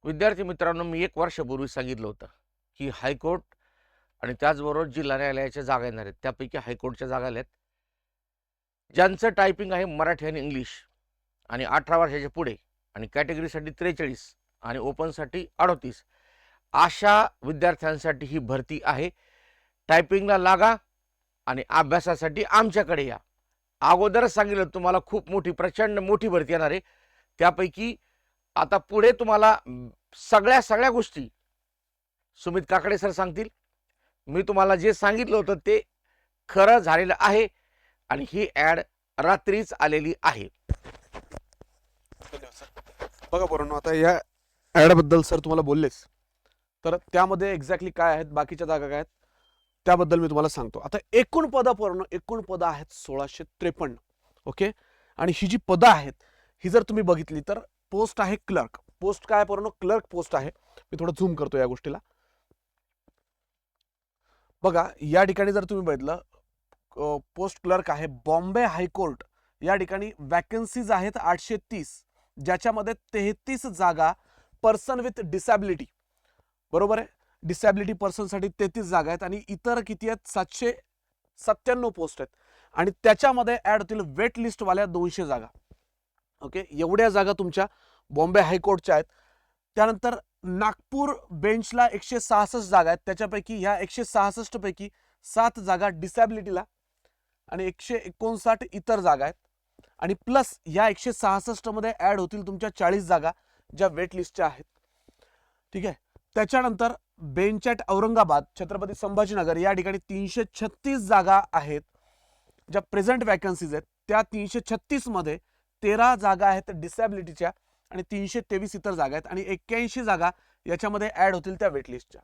विद्यार्थी मित्रांनो, मी 1 वर्षापूर्वी सांगितलं होतं, की हायकोर्ट आणि त्याचबरोबर जिल्हा न्यायालयाच्या जागा येणार आहेत. त्यापैकी हायकोर्टच्या जागा आल्यात. ज्यांचं टायपिंग आहे मराठी आणि इंग्लिश आणि 18 वर्षाच्या पुढे आणि कॅटेगरीसाठी 43 आणि ओपनसाठी 38 अशा विद्यार्थ्यांसाठी ही भरती आहे. टायपिंगला लागा आणि अभ्यासासाठी आमच्याकडे या. अगोदरच सांगितलं तुम्हाला खूप मोठी, प्रचंड मोठी भरती येणार आहे. त्यापैकी आता पुढे तुम्हाला सगळ्या गोष्टी सुमित काकडे सर सांगतील. मी तुम्हाला जे सांगितलं होतं ते खरं झालेलं आहे आणि ही ॲड रात्रीच आलेली आहे. धन्यवाद सर. बघा पोरांनो, आता या ॲडबद्दल सर तुम्हाला बोललेच, तर त्यामध्ये एक्झॅक्टली काय आहेत, बाकीच्या जागा काय आहेत त्याबद्दल मी तुम्हाला सांगतो. आता एकूण पदं पोरांनो, एकूण पदं आहेत 1653. ओके. आणि ही जी पदं आहेत ही जर तुम्ही बघितली तर पोस्ट आहे क्लर्क. पोस्ट काय पोरांनो? क्लर्क पोस्ट आहे. मी थोडं झूम करतो या गोष्टीला. बघा या ठिकाणी जर तुम्ही बघितलं, पोस्ट क्लर्क आहे बॉम्बे हायकोर्ट. या ठिकाणी वॅकन्सीज आहेत 830, ज्याच्यामध्ये 33 जागा पर्सन विथ डिसॅबिलिटी, बरोबर आहे. डिसॅबिलिटी पर्सनसाठी 33 जागा आहेत आणि इतर किती आहेत? 797 पोस्ट आहेत. आणि त्याच्यामध्ये ऍड होतील वेट लिस्टवाल्या 200 जागा. ओके, एवढ्या जागा तुमच्या बॉम्बे हायकोर्टच्या आहेत. त्यानंतर नागपूर बेंचला 166 जागा आहेत. त्याच्यापैकी ह्या 166 पैकी 7 जागा डिसॅबिलिटीला आणि 159 इतर जागा आहेत. आणि प्लस ह्या 166 मध्ये ऍड होतील तुमच्या 40 जागा ज्या वेट लिस्टच्या आहेत. ठीक आहे. त्याच्यानंतर बेंच ॲट औरंगाबाद छत्रपती संभाजीनगर या ठिकाणी 336 जागा आहेत ज्या प्रेझेंट वॅकन्सीज आहेत. त्या 336 मध्ये 13 जागा आहेत डिसॅबिलिटीच्या आणि 323 इतर जागा आहेत आणि 81 जागा याच्यामध्ये ऍड होतील त्या वेटलिस्टच्या.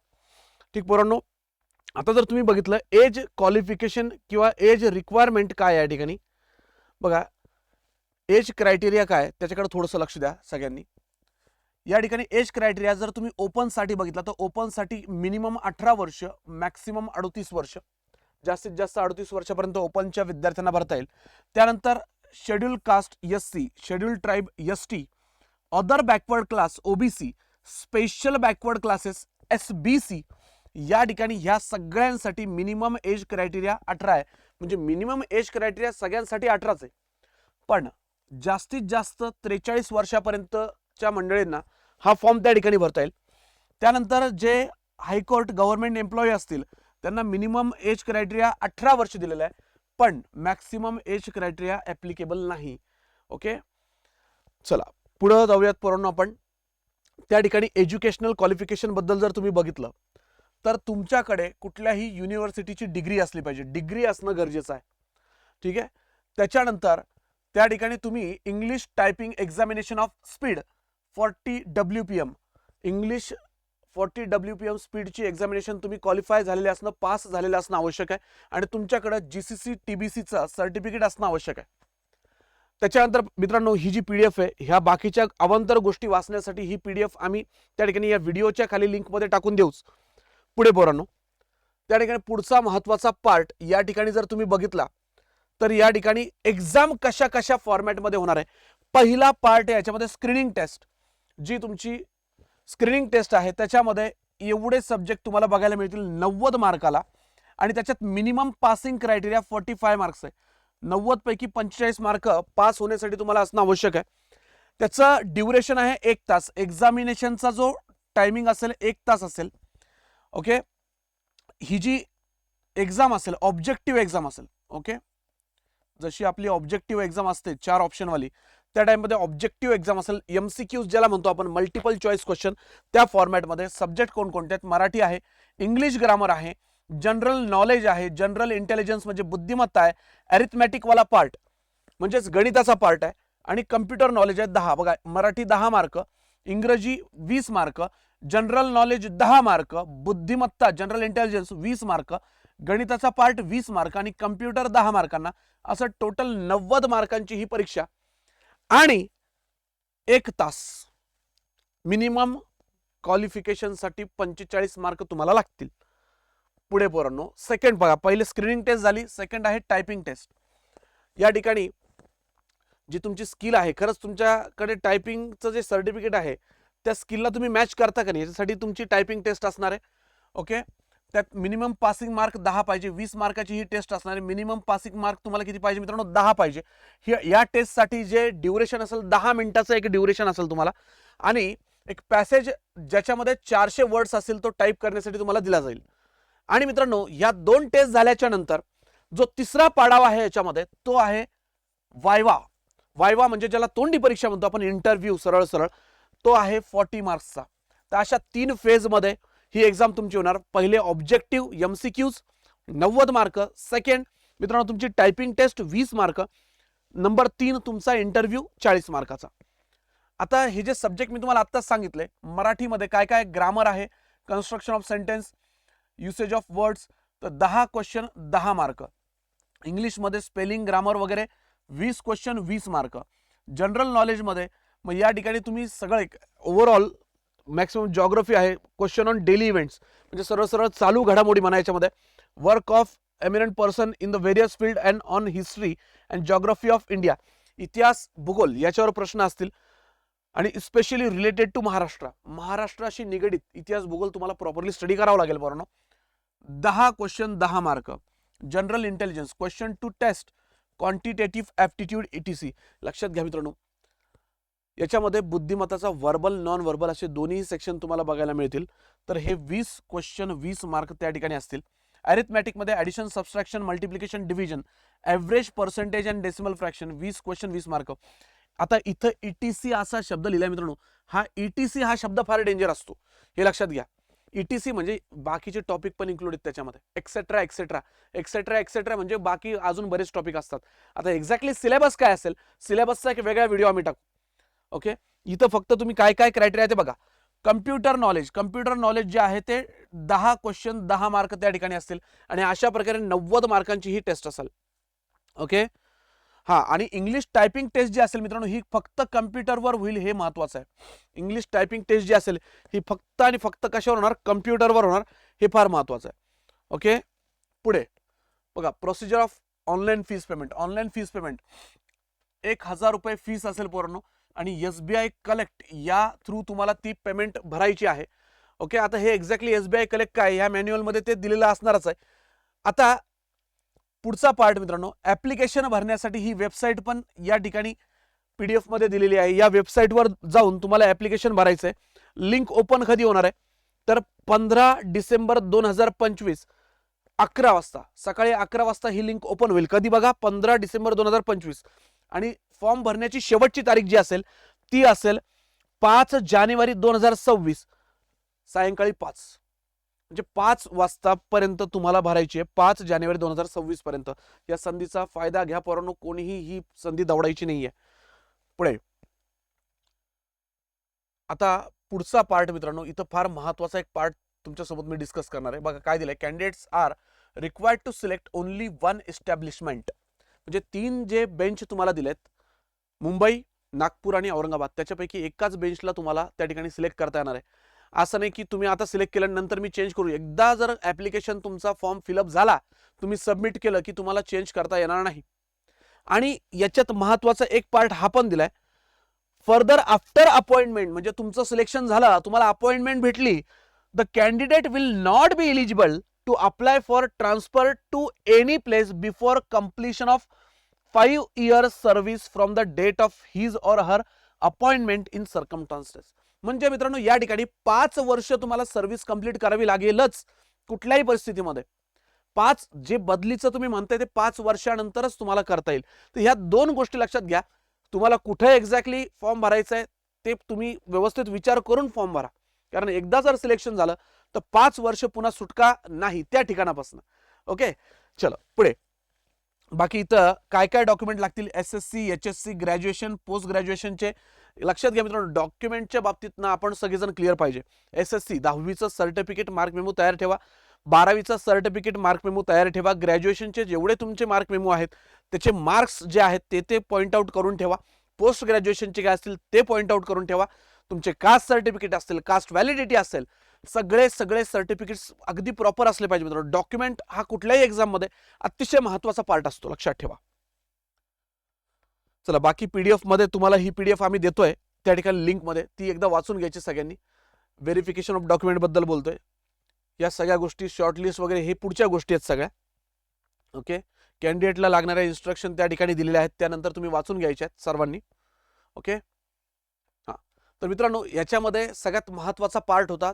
ठीक पोरांनो, आता जर तुम्ही बघितलं एज क्वालिफिकेशन किंवा एज रिक्वायरमेंट काय या ठिकाणी बघा, एज क्रायटेरिया काय त्याच्याकडे थोडंसं लक्ष द्या सगळ्यांनी. या ठिकाणी एज क्रायटेरिया जर तुम्ही ओपन साठी बघितला तर ओपन साठी मिनिमम 18 वर्ष, मॅक्सिमम 38 वर्ष, जास्तीत जास्त 38 वर्षापर्यंत ओपनच्या विद्यार्थ्यांना भरता येईल. त्यानंतर schedule caste SC, schedule tribe ST, other backward class OBC, special backward classes SBC, या ठिकाणी ह्या सगळ्यांसाठी मिनिमम एज क्रायटेरिया 18 आहे. म्हणजे मिनिमम एज क्रायटेरिया सगळ्यांसाठी 18च आहे. पण जास्तीत जास्त 43 वर्षापर्यंतच्या मंडळींना हा फॉर्म त्या ठिकाणी भरता येईल. त्यानंतर जे हायकोर्ट गव्हर्नमेंट एम्प्लॉई असतील त्यांना मिनिमम एज क्रायटेरिया 18 वर्ष दिलेला आहे, पण मॅक्सिमम एज क्रायटेरिया ॲप्लिकेबल नाही. ओके, चला पुढे जाऊयात पोरांनो आपण. त्या ठिकाणी एज्युकेशनल क्वालिफिकेशन बद्दल जर तुम्ही बघितलं तर तुमच्याकडे कुठल्याही युनिव्हर्सिटीची डिग्री असली पाहिजे. डिग्री असणं गरजेचं आहे. ठीक आहे. त्याच्यानंतर त्या ठिकाणी तुम्ही English typing examination of speed 40 WPM, English 40 WPM स्पीडची एक्झामिनेशन तुम्ही क्वालिफाय झालेले असणं, पास झालेलं असणं आवश्यक आहे. आणि तुमच्याकडे GCC TBCचं सर्टिफिकेट असणं आवश्यक आहे. त्याच्यानंतर मित्रांनो, ही जी PDF आहे ह्या बाकीच्या अवांतर गोष्टी वाचण्यासाठी ही PDF आम्ही त्या ठिकाणी या व्हिडिओच्या खाली लिंकमध्ये टाकून देऊच. पुढे पोरांनो, त्या ठिकाणी पुढचा महत्त्वाचा पार्ट या ठिकाणी जर तुम्ही बघितला तर या ठिकाणी एक्झाम कशा कशा फॉर्मॅटमध्ये होणार आहे. पहिला पार्ट आहे याच्यामध्ये स्क्रीनिंग टेस्ट. जी तुमची स्क्रीनिंग टेस्ट आहे त्याच्यामध्ये एवढे सब्जेक्ट तुम्हाला बघायला मिळतील 90 मार्काला आणि त्याच्यात मिनिमम पासिंग क्रायटेरिया 45 मार्क्स आहे. 90 पैकी 45 मार्क पास होण्यासाठी तुम्हाला असणं आवश्यक आहे. त्याचं ड्युरेशन आहे 1 तास. एक्झामिनेशनचा जो टायमिंग असेल 1 तास असेल. ओके, ही जी एक्झाम असेल ऑब्जेक्टिव्ह एक्झाम असेल. ओके, जशी आपली ऑब्जेक्टिव्ह एक्झाम असते 4 ऑप्शनवाली, त्या टाइममध्ये ऑब्जेक्टिव्ह एक्झाम असेल. MCQs ज्याला म्हणतो आपण, मल्टिपल चॉईस क्वेश्चन, त्या फॉर्मॅटमध्ये. सब्जेक्ट कोणकोणते आहेत? मराठी आहे, इंग्लिश ग्रामर आहे, जनरल नॉलेज आहे, जनरल इंटेलिजन्स म्हणजे बुद्धिमत्ता आहे, अरिथमॅटिकवाला पार्ट म्हणजेच गणिताचा पार्ट आहे आणि कम्प्युटर नॉलेज आहे 10. बघा, मराठी 10 मार्क, इंग्रजी 20 मार्क, जनरल नॉलेज 10 मार्क, बुद्धिमत्ता जनरल इंटेलिजन्स 20 मार्क, गणिताचा पार्ट 20 मार्क आणि कम्प्युटर 10 मार्कांना. असं टोटल 90 मार्कांची ही परीक्षा आणि 1 तास. मिनिमम क्वालिफिकेशनसाठी 45 मार्क तुम्हाला लागतील. पुढे पोरांनो, सेकंड बघा, पहिले स्क्रीनिंग टेस्ट झाली, सेकंड आहे टायपिंग टेस्ट. या ठिकाणी जी तुमची स्किल आहे, खरंच तुमच्याकडे टायपिंगचं जे सर्टिफिकेट आहे त्या स्किलला तुम्ही मॅच करता का नाही याच्यासाठी तुमची टायपिंग टेस्ट असणार आहे. ओके, त्यात मिनिमम पासिंग मार्क 10 पाहिजे. 20 मार्काची ही टेस्ट असणार आहे. मिनिमम पासिंग मार्क तुम्हाला किती पाहिजे मित्रांनो? 10 पाहिजे. या टेस्टसाठी जे ड्युरेशन असेल 10 मिनिटाचं एक ड्युरेशन असेल तुम्हाला, आणि एक पॅसेज ज्याच्यामध्ये 400 वर्ड्स असतील तो टाईप करण्यासाठी तुम्हाला दिला जाईल. आणि मित्रांनो या 2 टेस्ट झाल्याच्या नंतर जो तिसरा पाडाव आहे याच्यामध्ये तो आहे वायवा. वायवा म्हणजे ज्याला तोंडी परीक्षा म्हणतो आपण, इंटरव्ह्यू सरळ सरळ, तो आहे 40 मार्क्सचा. तर अशा 3 फेजमध्ये ही एक्झाम तुमची होणार. पहिले ऑब्जेक्टिव्ह MCQs 90 मार्क, सेकंड मित्रांनो तुमची टायपिंग टेस्ट 20 मार्क, नंबर 3 तुमचा इंटरव्ह्यू 40 मार्काचा. आता हे जे सब्जेक्ट मी तुम्हाला आत्ताच सांगितले, मराठीमध्ये काय काय ग्रामर आहे, construction of sentence, usage of words, तर 10 क्वेश्चन 10 मार्क. इंग्लिशमध्ये स्पेलिंग ग्रामर वगैरे 20 क्वेश्चन 20 मार्क. जनरल नॉलेजमध्ये मग या ठिकाणी तुम्ही सगळे ओव्हरऑल मॅक्सिमम जॉग्राफी आहे, क्वेश्चन ऑन डेली इव्हेंट्स म्हणजे सरळ सरळ चालू घडामोडी म्हणा, याच्यामध्ये work of eminent person in the various field and on history and geography of India, इतिहास भूगोल याच्यावर प्रश्न असतील. आणि स्पेशली रिलेटेड टू महाराष्ट्राशी निगडीत इतिहास भूगोल तुम्हाला प्रॉपरली स्टडी करावं लागेल बरोबर. 10 question 10 mark. General intelligence question to test quantitative aptitude ETC. लक्षात घ्या मित्रांनो, याच्यामध्ये बुद्धिमत्ताचा वर्बल नॉन वर्बल असे दोन्ही सेक्शन तुम्हाला बघायला मिळतील. तर हे 20 क्वेश्चन 20 मार्क त्या ठिकाणी असतील. अरिथमॅटिकमध्ये addition, subtraction, multiplication, division, average, percentage and decimal fraction 20 question 20 mark. आता इथं ETC असा शब्द लिहिलाय मित्रांनो. हा ETC हा शब्द फार डेंजर असतो, हे लक्षात घ्या. ETC म्हणजे बाकीचे टॉपिक पण इन्क्लूड आहेत त्याच्यामध्ये, एक्सेट्रा एक्सेट्रा एक्सेट्रा एक्सेट्रा म्हणजे बाकी अजून बरेच टॉपिक असतात. आता एक्झॅक्टली सिलेबस काय असेल, सिलेबसचा एक वेगळा व्हिडिओ आम्ही टाकू. ओके, इथं फक्त तुम्ही काय काय क्रायटेरिया ते बघा. कम्प्युटर नॉलेज जे आहे ते 10 क्वेश्चन 10 मार्क त्या ठिकाणी असतील आणि अशा प्रकारे 90 मार्कांची ही टेस्ट असेल. ओके, हा, आणि इंग्लिश टायपिंग टेस्ट जी असेल मित्रांनो ही फक्त कम्प्युटरवर होईल, हे महत्वाचं आहे. इंग्लिश टायपिंग टेस्ट जी असेल ही फक्त आणि फक्त कशावर होणार? कम्प्युटरवर होणार, हे फार महत्वाचं आहे. ओके, पुढे बघा, procedure of online fees payment. Online fees payment 1000 रुपये फीस असेल पोरांनो, आणि SBI कलेक्ट या थ्रू तुम्हाला ती पेमेंट भरायची आहे. ओके, आता हे एक्झॅक्टली SBI कलेक्ट काय ह्या मॅन्युअलमध्ये ते दिलेलं असणारच आहे. आता पुढचा पार्ट मित्रांनो, ऍप्लिकेशन भरण्यासाठी ही वेबसाईट पण या ठिकाणी PDF मध्ये दिलेली आहे. या वेबसाईटवर जाऊन तुम्हाला ऍप्लिकेशन भरायचं आहे. लिंक ओपन कधी होणार आहे? तर 15 डिसेंबर 2025 11 वाजता, सकाळी 11 वाजता ही लिंक ओपन होईल. कधी बघा? 15 डिसेंबर 2025. आणि फॉर्म भरण्याची शेवटची तारीख जी असेल ती असेल 5 जानेवारी 2026 सायंकाळी 5, म्हणजे 5 वाजतापर्यंत तुम्हाला भरायची आहे. 5 जानेवारी 2026 पर्यंत. या संधीचा फायदा घ्या पोरांनो, कोणीही ही संधी दवडायची नाहीये. पुढे आता पुढचा पार्ट मित्रांनो, इथं फार महत्वाचा एक पार्ट तुमच्यासोबत मी डिस्कस करणार आहे. बघा काय दिलंय, candidates are required to select only 1 establishment. म्हणजे 3 जे बेंच तुम्हाला दिलेत, मुंबई, नागपूर आणि औरंगाबाद, त्याच्यापैकी एकाच बेंचला तुम्हाला त्या ठिकाणी सिलेक्ट करता येणार आहे. असं नाही की तुम्ही आता सिलेक्ट केल्यानंतर मी चेंज करू. एकदा जर ऍप्लिकेशन तुमचा फॉर्म फिलअप झाला, तुम्ही सबमिट केलं की तुम्हाला चेंज करता येणार नाही. आणि याच्यात महत्वाचा एक पार्ट हा पण दिलाय, फर्दर आफ्टर अपॉइंटमेंट, म्हणजे तुमचं सिलेक्शन झालं, तुम्हाला अपॉइंटमेंट भेटली, the candidate will not be eligible to apply for transfer to any place before completion of 5 years service from the date of his or her appointment in circumstances. म्हणजे मित्रांनो या ठिकाणी 5 वर्ष तुम्हाला सर्व्हिस कंप्लीट करावी लागेलच कुठल्याही परिस्थितीमध्ये. 5 जे बदलीचं तुम्ही म्हणताय ते 5 वर्षानंतरच तुम्हाला करता येईल. तर ह्या 2 गोष्टी लक्षात घ्या. तुम्हाला कुठे एक्झॅक्टली फॉर्म भरायचा आहे ते तुम्ही व्यवस्थित विचार करून फॉर्म भरा, कारण एकदा जर सिलेक्शन झालं तर 5 वर्ष पुन्हा सुटका नाही त्या ठिकाणापासून. ओके, चलो पुढे. बाकी इथं काय काय डॉक्युमेंट लागतील, SSC, HSC, ग्रॅज्युएशन, पोस्ट ग्रॅज्युएशनचे लक्षात घ्या मित्रांनो. डॉक्युमेंटच्या बाबतीत ना आपण सगळेजण क्लिअर पाहिजे. SSC 10वीचं सर्टिफिकेट मार्क मेमो तयार ठेवा, 12वीचा सर्टिफिकेट मार्क मेमो तयार ठेवा, ग्रॅज्युएशनचे जेवढे तुमचे मार्क मेमो आहेत त्याचे मार्क्स जे आहेत ते पॉईंट आउट करून ठेवा. पोस्ट ग्रॅज्युएशनचे काय असतील ते पॉईंट आउट करून ठेवा. तुमचे कास्ट सर्टिफिकेट असतील, कास्ट व्हॅलिडिटी असेल, सगळे सर्टिफिकेट्स अगदी प्रॉपर असले पाहिजे मित्रांनो. डॉक्युमेंट हा कुठल्याही एक्झाम मध्ये अतिशय महत्वाचा पार्ट असतो, लक्षात ठेवा. चला बाकी PDF मध्ये तुम्हाला ही PDF आम्ही देतोय, त्या ठिकाणी लिंकमध्ये, ती एकदा वाचून घ्यायची सगळ्यांनी. व्हेरिफिकेशन ऑफ डॉक्युमेंटबद्दल बोलतोय. या सगळ्या गोष्टी, शॉर्टलिस्ट वगैरे हे पुढच्या गोष्टी आहेत सगळ्या. ओके, कॅन्डिडेटला लागणाऱ्या इन्स्ट्रक्शन त्या ठिकाणी दिलेल्या आहेत, त्यानंतर तुम्ही वाचून घ्यायच्या आहेत सर्वांनी. ओके, हां. तर मित्रांनो, याच्यामध्ये सगळ्यात महत्त्वाचा पार्ट होता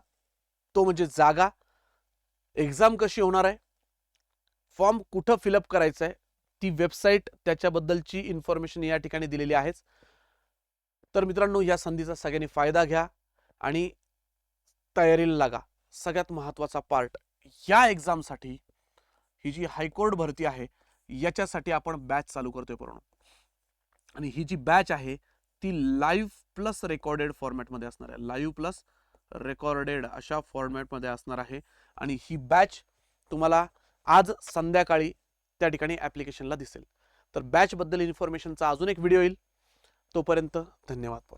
तो म्हणजे जागा, एक्झाम कशी होणार आहे, फॉर्म कुठं फिलअप करायचं आहे, ती वेबसाईट, त्याच्याबद्दलची इन्फॉर्मेशन या ठिकाणी दिलेली आहेच. तर मित्रांनो, या संधीचा सगळ्यांनी फायदा घ्या आणि तयारीला लागा. सगळ्यात महत्त्वाचा पार्ट या एक्झामसाठी, ही जी हायकोर्ट भरती आहे याच्यासाठी आपण बॅच चालू करतोय पूर्ण. आणि ही जी बॅच आहे ती लाईव्ह प्लस रेकॉर्डेड फॉर्मॅटमध्ये असणार आहे. लाईव्ह प्लस रेकॉर्डेड अशा फॉर्मॅटमध्ये असणार आहे. आणि ही बॅच तुम्हाला आज संध्याकाळी त्या ठिकाणी ॲप्लिकेशनला दिसेल. तर बॅचबद्दल इन्फॉर्मेशनचा अजून एक व्हिडिओ येईल. तोपर्यंत धन्यवाद.